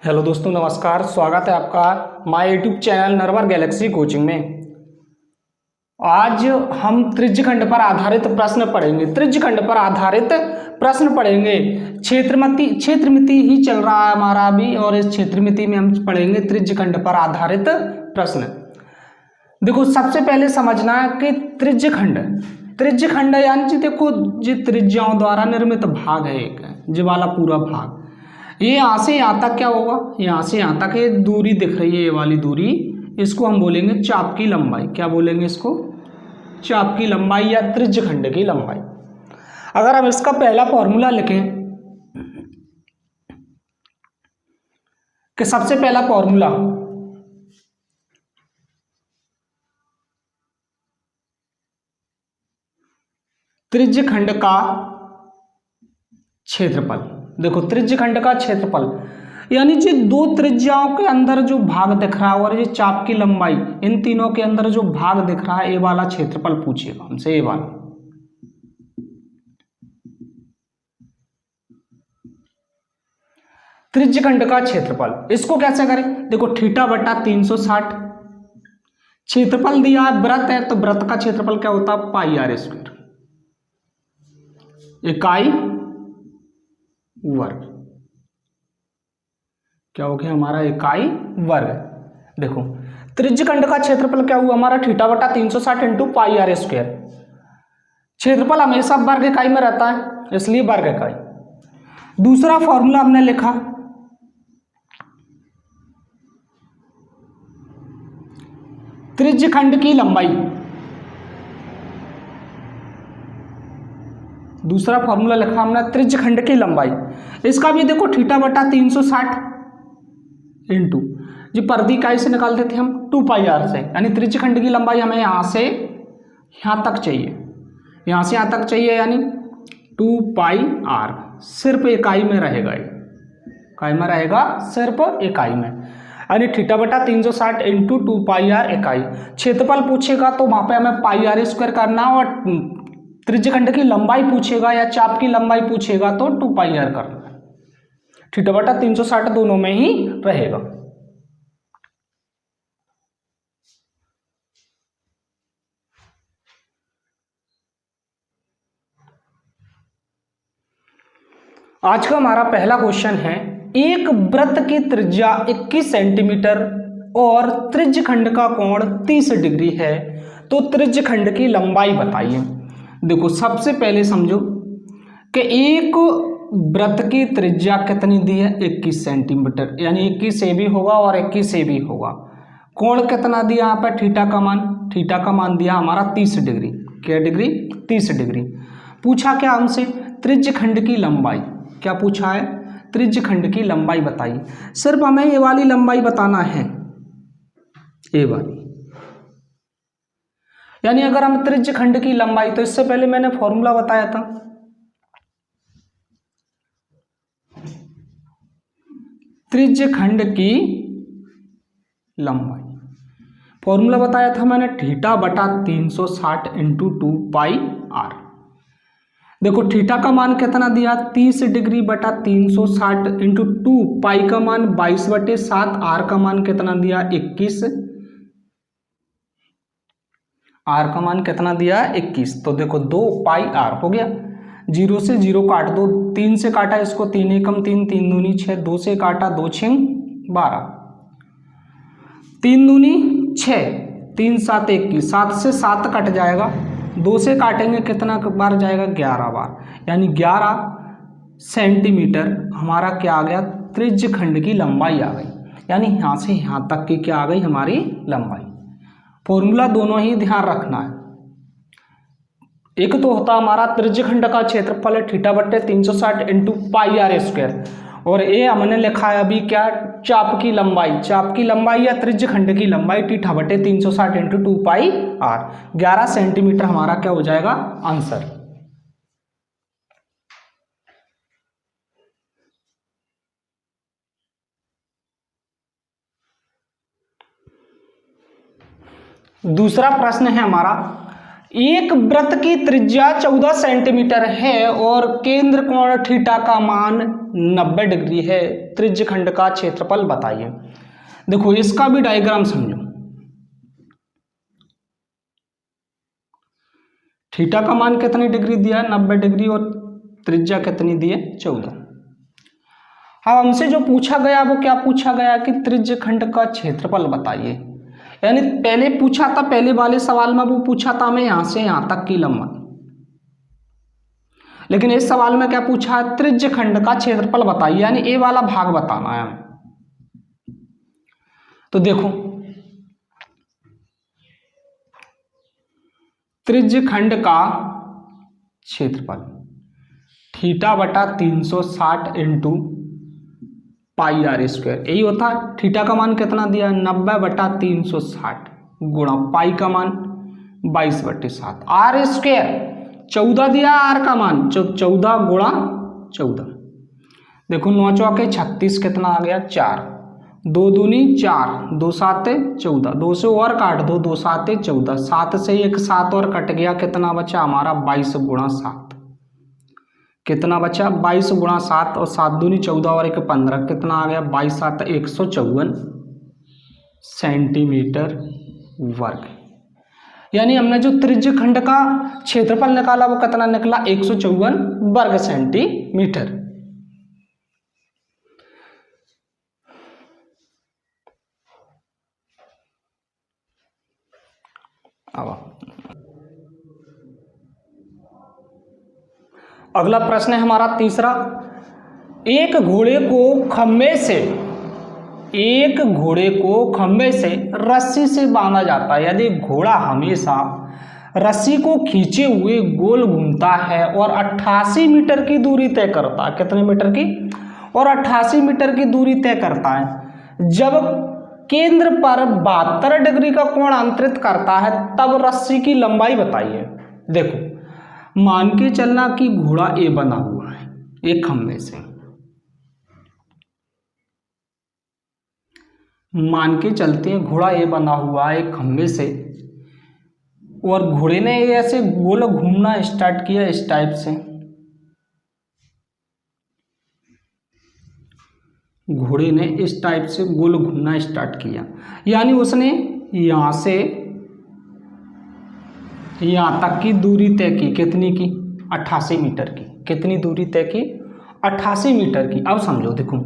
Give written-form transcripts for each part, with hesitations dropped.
Hello दोस्तों, नमस्कार। स्वागत है आपका my YouTube channel Narwar Galaxy coaching में। आज हम त्रिज्यखंड पर आधारित प्रश्न पढ़ेंगे। त्रिज्यखंड पर आधारित प्रश्न पढ़ेंगे। क्षेत्रमिति ही चल रहा है हमारा अभी, और इस क्षेत्रमिति में हम पढ़ेंगे त्रिज्यखंड पर आधारित प्रश्न। देखो, सबसे पहले समझना है कि त्रिज्यखंड यानी कि देखो, जो त्रिज्याओं द्वारा निर्मित भाग है एक, ये वाला पूरा भाग, ये यहाँ से यहाँ तक क्या होगा, यहाँ से यहाँ तक ये दूरी दिख रही है, ये वाली दूरी, इसको हम बोलेंगे चाप की लंबाई। क्या बोलेंगे इसको? चाप की लंबाई या त्रिज्यखंड की लंबाई। अगर हम इसका पहला फॉर्मूला लिखें कि सबसे पहला फॉर्मूला त्रिज्यखंड का क्षेत्रफल। देखो, त्रिज्यखंड का क्षेत्रफल यानी जो दो त्रिज्याओं के अंदर जो भाग दिख रहा है और ये चाप की लंबाई, इन तीनों के अंदर जो भाग दिख रहा है, ये वाला क्षेत्रफल पूछेगा हमसे, ये वाला। त्रिज्यखंड का क्षेत्रफल इसको कैसे करें? देखो, थीटा बटा 360, क्षेत्रफल दिया है, वृत्त है, तो वृत्त का क्षेत्रफल क्या होता है? पाई आर स्क्वायर, इकाई वर्ग। क्या हो गया हमारा? इकाई वर्ग। देखो, त्रिज्यखंड का क्षेत्रफल क्या हुआ हमारा? थीटा बटा 360 इंटू पाई आर स्क्वायर। क्षेत्रफल हमेशा वर्ग इकाई में रहता है, इसलिए वर्ग इकाई। दूसरा फॉर्मूला हमने लिखा त्रिज्यखंड की लंबाई। दूसरा फॉर्मूला लिखा हमने त्रिज्यखंड की लंबाई। इसका भी देखो, थीटा बटा 360 इंटू, जो पर्दी इकाई से निकालते थे हम, 2 पाई आर से, यानी त्रिज्यखंड की लंबाई हमें यहाँ से यहाँ तक चाहिए, यहाँ से यहाँ तक चाहिए, यानी 2 पाई आर। सिर्फ इकाई में रहेगा, इकाई में रहेगा, सिर्फ इकाई में, यानी थीटा बटा 360 इंटू 2 पाई आर इकाई। क्षेत्रफल पूछेगा तो वहाँ पे हमें पाई आर स्क्वायर करना, और त्रिज्यखंड की लंबाई पूछेगा या चाप की लंबाई पूछेगा तो 2 पाई आर करना। थीटा बटा 360 दोनों में ही रहेगा। आज का हमारा पहला क्वेश्चन है, एक वृत्त की त्रिज्या 21 सेंटीमीटर और त्रिज्यखंड का कोण 30 डिग्री है, तो त्रिज्यखंड की लंबाई बताइए। देखो, सबसे पहले समझो कि एक वृत्त की त्रिज्या कितनी दी है? 21 सेंटीमीटर, यानी 21 से भी होगा और 21 से भी होगा। कोण कितना दिया यहाँ पर? थीटा का मान, थीटा का मान दिया हमारा 30 डिग्री। क्या डिग्री? 30 डिग्री। पूछा क्या हमसे? त्रिज्यखंड की लंबाई। क्या पूछा है? त्रिज्यखंड की लंबाई बताइए। सिर्फ हमें ये वाली लंबाई बताना है, ये वाली। यानी अगर हम त्रिज्यखंड की लंबाई, तो इससे पहले मैंने फॉर्मूला बताया था, त्रिज्यखंड की लंबाई फॉर्मूला बताया था मैंने, थीटा बटा 360 इंटू 2 पाई आर। देखो, थीटा का मान कितना दिया? 30 डिग्री बटा 360 इंटू 2 पाई का मान 22/7, आर का मान कितना दिया? 21। आर का मान कितना दिया? 21। तो देखो, 2 पाई आर हो गया, 0 से 0 काट दो, 3 से काटा इसको, 3 एकम 3, 3 दूनी 6, 2 से काटा 2 6 12, 3 दूनी 6, 3 7 21, 7 से 7 कट जाएगा, 2 से काटेंगे कितना बार जाएगा? 11 बार, यानी 11 सेंटीमीटर हमारा क्या आ गया? त्रिज्यखंड की लंबाई आ गई। यानी यहाँ से यहाँ तक की क्या आ गई? हमारी लंबाई। फॉर्मूला दोनों ही ध्यान रखना है। एक तो होता हमारा त्रिज्यखंड का क्षेत्रफल थीटा बटे 360 इंटू पाई आर स्क्वायर, और ये हमने लिखा है अभी क्या? चाप की लंबाई। चाप की लंबाई या त्रिज्यखंड की लंबाई थीटा बटे 360 इंटू 2 पाई आर। 11 सेंटीमीटर हमारा क्या हो जाएगा? आंसर। दूसरा प्रश्न है हमारा, एक वृत्त की त्रिज्या 14 सेंटीमीटर है और केंद्र कोण थीटा का मान 90 डिग्री है, त्रिज्य खंड का क्षेत्रफल बताइए। देखो इसका भी डायग्राम समझो। थीटा का मान कितनी डिग्री दिया है, 90 डिग्री, और त्रिज्या कितनी दी है, 14। अब हमसे जो पूछा गया वो क्या पूछा गया कि त्रिज्य खंड का क्षेत्रफल बताइए। यानी पहले पूछा था, पहले वाले सवाल में वो पूछा था हमें यहां से यहां तक की लंबाई, लेकिन इस सवाल में क्या पूछा है, त्रिज्य खंड का क्षेत्रफल बताइए, यानी ए वाला भाग बताना है हमें। तो देखो त्रिज्य खंड का क्षेत्रफल थीटा बटा 360 इंटू पाई आर स्क्वायर, यही होता है। थीटा का मान कितना दिया, 90 बटा 360 गुणा पाई का मान 22/7, आर स्क्वायर 14 दिया, आर का मान 14 गुणा 14। देखो 9 चौके 36, कितना आ गया 4, 2 दूनी 4, 2 साते 14, 2 से और काट दो, 2 साते 14, 7 से एक 7 और कट गया, कितना बचा हमारा 22 गुणा 7, कितना बचा 22 गुणा 7, और 7 दूनी 14 और 1 15, कितना आ गया 22 7 154 सेंटीमीटर वर्ग। यानी हमने जो त्रिज्य खंड का क्षेत्रफल निकाला वो कितना निकला, 154 वर्ग सेंटीमीटर। अगला प्रश्न है हमारा तीसरा। एक घोड़े को खंबे से रस्सी से बांधा जाता है। यदि घोड़ा हमेशा रस्सी को खींचे हुए गोल घूमता है और 88 मीटर की दूरी तय करता है, कितने मीटर की, और 88 मीटर की दूरी तय करता है, जब केंद्र पर 72 डिग्री का कोण अंतरित करता है, तब रस्सी की लंबाई बताइए। देखो मान के चलना कि घोड़ा ए बना हुआ है एक खंबे से, मान के चलते हैं घोड़ा ए बना हुआ है एक खंबे से, और घोड़े ने ऐसे गोल घूमना स्टार्ट किया इस टाइप से, घोड़े ने इस टाइप से गोल घूमना स्टार्ट किया, यानी उसने यहां से यहां तक की दूरी तय की, कितनी की, 88 मीटर की। कितनी दूरी तय की, 88 मीटर की। अब समझो, देखो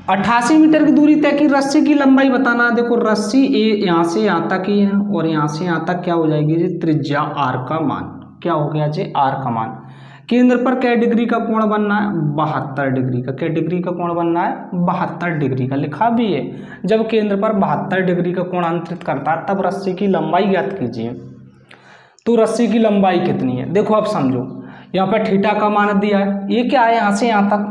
88 मीटर की दूरी तय की, रस्सी की लंबाई बताना। देखो रस्सी ए यहां से यहां तक ही है, और यहां से यहां तक क्या हो जाएगी जी, त्रिज्या आर का मान, क्या हो गया जी, आर का मान। केंद्र पर क्या डिग्री का कोण बनना है, 72 डिग्री का। क्या डिग्री का कोण बनना है, 72 डिग्री का, लिखा भी है। जब केंद्र पर 72 डिग्री का कोण अंतरित करता है, तब रस्सी की लंबाई ज्ञात कीजिए। तो रस्सी की लंबाई कितनी है, देखो अब समझो, यहाँ पर थीटा का मान दिया है, ये क्या है, यहां से यहां तक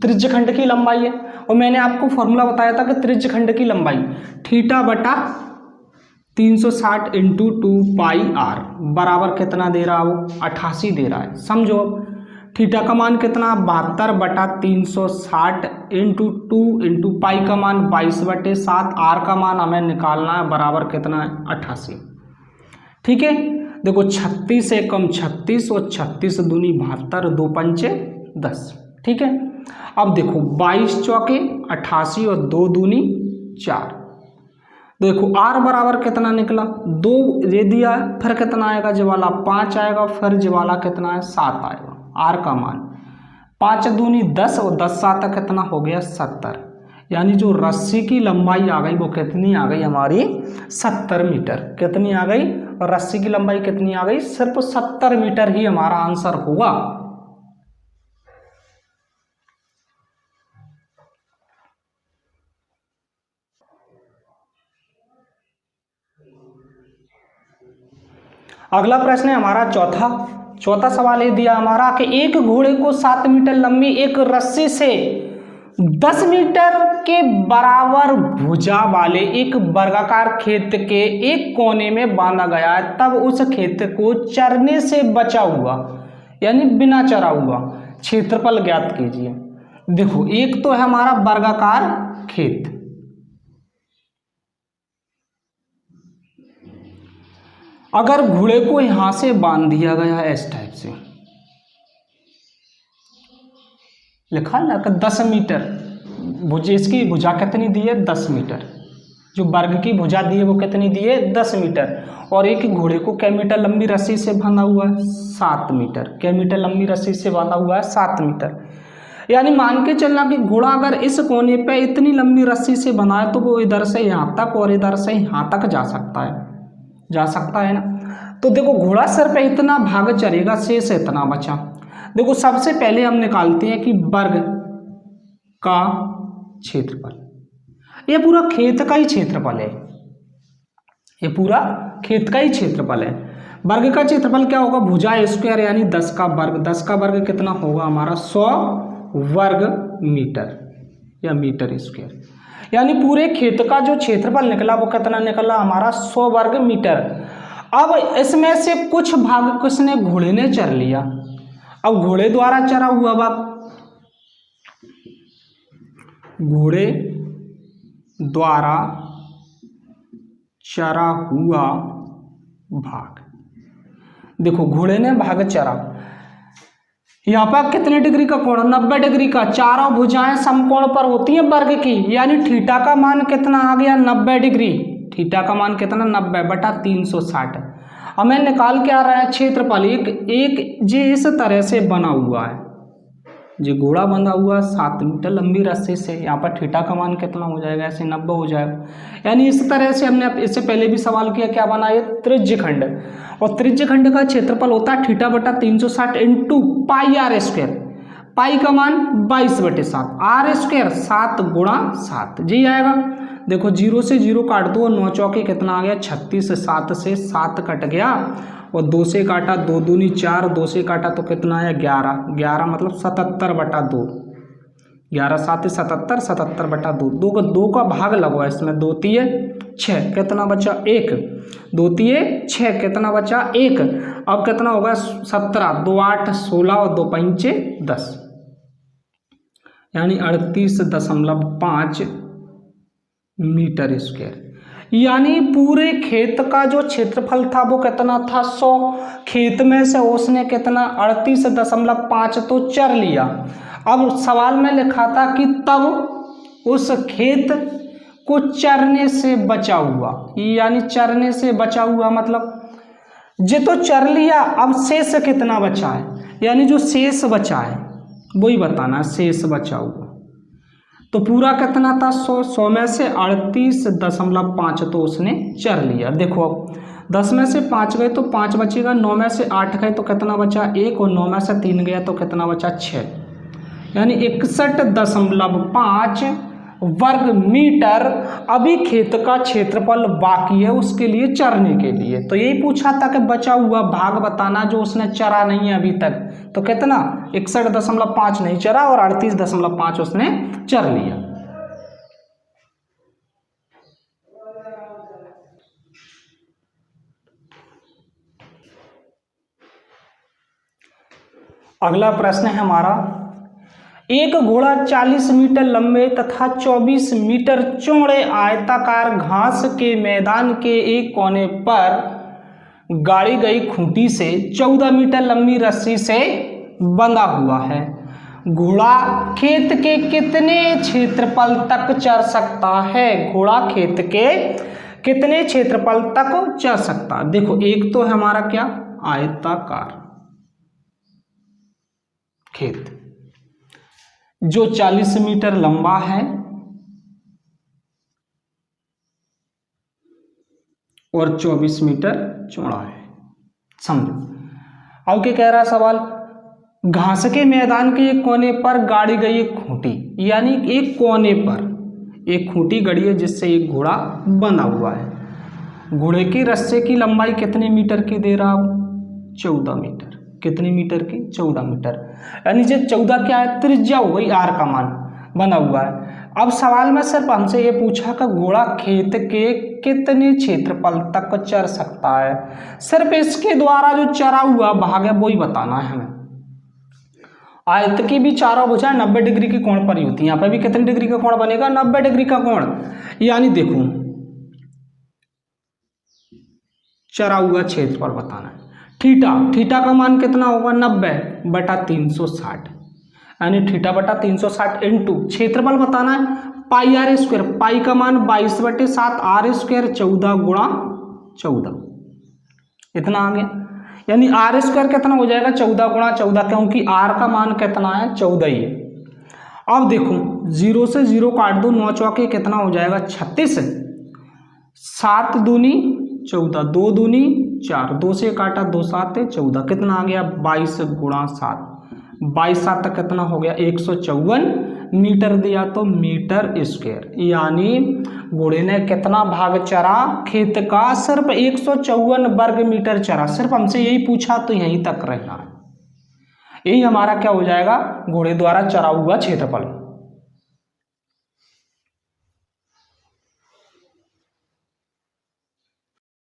त्रिज्य खंड की लंबाई है, और मैंने आपको फॉर्मूला बताया था कि त्रिज्य खंड की लंबाई थीटा बटा 360 इंटू 2 पाई आर बराबर कितना दे रहा है, वो 88 दे रहा है। समझो अब थीटा का मान कितना, 72 बटा 360 इंटू 2 इंटू पाई का मान 22/7, आर का मान हमें निकालना है, बराबर कितना है, 88। ठीक है, देखो 36 से कम 36, और 36 दूनी 72, 2 पंचे 10। ठीक है, अब देखो 22 चौके 88 और 2 दूनी 4। देखो आर बराबर कितना निकला, 2 दे दिया, फिर कितना आएगा, जवाला 5 आएगा, फिर जवाला कितना है, 7 आएगा। आर का मान 5 दूनी 10, और 10 7 कितना हो गया, 70। यानी जो रस्सी की लंबाई आ गई वो कितनी आ गई हमारी, 70 मीटर। कितनी आ गई, रस्सी की लंबाई कितनी आ गई, सिर्फ 70 मीटर ही हमारा आंसर होगा। अगला प्रश्न है हमारा चौथा सवाल ये दिया हमारा कि एक घोड़े को 7 मीटर लंबी एक रस्सी से 10 मीटर के बराबर भुजा वाले एक वर्गाकार खेत के एक कोने में बांधा गया है, तब उस खेत को चरने से बचा हुआ, यानी बिना चरा हुआ, क्षेत्रफल ज्ञात कीजिए। देखो एक तो है हमारा वर्गाकार खेत, अगर घोड़े को यहां से बांध दिया गया इस टाइप से, लिखा ना कि 10 मीटर भुजा, इसकी भुजा कितनी दी है 10 मीटर, जो वर्ग की भुजा दी है वो कितनी दी है 10 मीटर, और एक घोड़े को कै मीटर लंबी रस्सी से बांधा हुआ है 7 मीटर, कै मीटर लंबी रस्सी से बांधा हुआ है 7 मीटर। यानी मान के चलना कि घोड़ा अगर इस कोने पे इतनी लंबी रस्सी से बना है तो वो इधर से यहाँ तक और इधर से यहाँ तक जा सकता है ना। तो देखो घोड़ा सर पे इतना भाग चलेगा, शेष इतना बचा। देखो सबसे पहले हम निकालते हैं कि वर्ग का क्षेत्रफल, ये पूरा खेत का ही क्षेत्रफल है, ये पूरा खेत का ही क्षेत्रफल है। वर्ग का क्षेत्रफल क्या होगा, भुजा स्क्वायर यानी 10 का वर्ग, 10 का वर्ग कितना होगा हमारा 100 वर्ग मीटर या मीटर स्क्वायर, यानी पूरे खेत का जो क्षेत्रफल निकला वो कितना निकला हमारा 100 वर्ग मीटर। अब इसमें से कुछ भाग किसने, घोड़े ने चर लिया। अब घोड़े द्वारा चरा हुआ भाग, घोड़े द्वारा चरा हुआ भाग, देखो घोड़े ने भाग चरा, यहाँ पर कितने डिग्री का कोण, 90 डिग्री का। चारों भुजाएं समकोण पर होती हैं वर्ग की, यानी थीटा का मान कितना आ गया 90 डिग्री, थीटा का मान कितना 90/360। अब मैं निकाल के आ रहा है क्षेत्रफल, एक जे इस तरह से बना हुआ है, जो घोड़ा बंधा हुआ 7 मीटर लंबी रस्सी से, यहाँ पर थीटा का मान कितना हो जाएगा, ऐसे 90 हो जाएगा। यानी इस तरह से हमने इससे पहले भी सवाल किया, क्या बना ये त्रिज्यखंड, और त्रिज्यखंड का क्षेत्रफल होता है थीटा/360 इंटू पाई आर स्क्वायर, पाई का मान 22/7, आर स्क्वायर 7 गुणा 7 जी आएगा। देखो 0 से 0 काट दो, 9 चौके कितना आ गया 36, 7 से 7 कट गया, और 2 से काटा 2 दूनी 4, 2 से काटा तो कितना आया 11, 11 मतलब 77/2, 11 7 77, 77/2, 2 का भाग लगवा इसमें, 2 तिये 6 कितना बचा 1, 2 तिये 6 कितना बचा 1। अब कितना होगा 17, 2 8 16 और 2 5 10, यानी 38.5 मीटर स्क्वायर। यानी पूरे खेत का जो क्षेत्रफल था वो कितना था 100, खेत में से उसने कितना 38.5 तो चर लिया। अब सवाल में लिखा था कि तब उस खेत को चरने से बचा हुआ, यानी चरने से बचा हुआ मतलब जे तो चर लिया, अब शेष कितना बचा है, यानी जो शेष बचा है वही बताना, शेष बचा हुआ। तो पूरा कितना था 100 में से 38.5 तो उसने चर लिया। देखो अब 10 में से 5 गए तो 5 बचेगा, 9 में से 8 गए तो कितना बचा 1, और 9 में से 3 गया तो कितना बचा 6, यानी 61.5 वर्ग मीटर अभी खेत का क्षेत्रफल बाकी है उसके लिए चरने के लिए। तो यही पूछा था कि बचा हुआ भाग बताना जो उसने चरा नहीं है अभी तक, तो कितना 61.5 नहीं चरा और 38.5 उसने चर लिया। अगला प्रश्न है हमारा, एक घोड़ा 40 मीटर लंबे तथा 24 मीटर चौड़े आयताकार घास के मैदान के एक कोने पर गाड़ी गई खूंटी से 14 मीटर लंबी रस्सी से बंधा हुआ है। घोड़ा खेत के कितने क्षेत्रफल तक चर सकता है, घोड़ा खेत के कितने क्षेत्रफल तक चर सकता है। देखो एक तो है हमारा क्या आयताकार खेत जो 40 मीटर लंबा है और 24 मीटर चौड़ा है, समझो। अब क्या कह रहा सवाल, घास के मैदान के एक कोने पर गाड़ी गई एक खूंटी, यानी एक कोने पर एक खूंटी गड़ी है जिससे एक घोड़ा बंधा हुआ है। घोड़े की रस्से की लंबाई कितने मीटर की दे रहा हूं 14 मीटर, कितने मीटर की 14 मीटर, यानी जो 14 क्या है त्रिज्या हो गई, आर का मान बना हुआ है। अब सवाल में सिर्फ हमसे ये पूछा कि घोड़ा खेत के कितने क्षेत्रफल तक चर सकता है, सिर्फ इसके द्वारा जो चरा हुआ भाग है वही बताना है हमें। आयत की भी चारों भुजाएं 90 डिग्री के कोण पर ही होती है, यहाँ पर भी कितने डिग्री का कोण बनेगा 90 डिग्री का कोण, यानी देखो चरा हुआ क्षेत्रफल बताना है। थीटा का मान कितना होगा 90/360, यानी थीटा बटा 360 इंटू क्षेत्रफल बताना है पाई आर स्क्वायर, पाई का मान 22/7 आर स्क्वायर 14 गुणा 14, इतना आ गया। यानी आर स्क्वायर कितना हो जाएगा 14 गुणा 14, क्योंकि आर का मान कितना है 14 ही है। अब देखो 0 से 0 काट दो, 9 चौके कितना हो जाएगा 36, 7 दूनी 14, 2 दूनी 4, 2 से काटा 2 7 14, कितना आ गया 22 गुणा 7, 22 7 तक कितना हो गया 154 मीटर दिया तो मीटर स्क्वायर, यानी घोड़े ने कितना भाग चरा खेत का, सिर्फ 154 वर्ग मीटर चरा। सिर्फ हमसे यही पूछा तो यहीं तक रहना है। यही हमारा क्या हो जाएगा घोड़े द्वारा चरा हुआ क्षेत्रफल।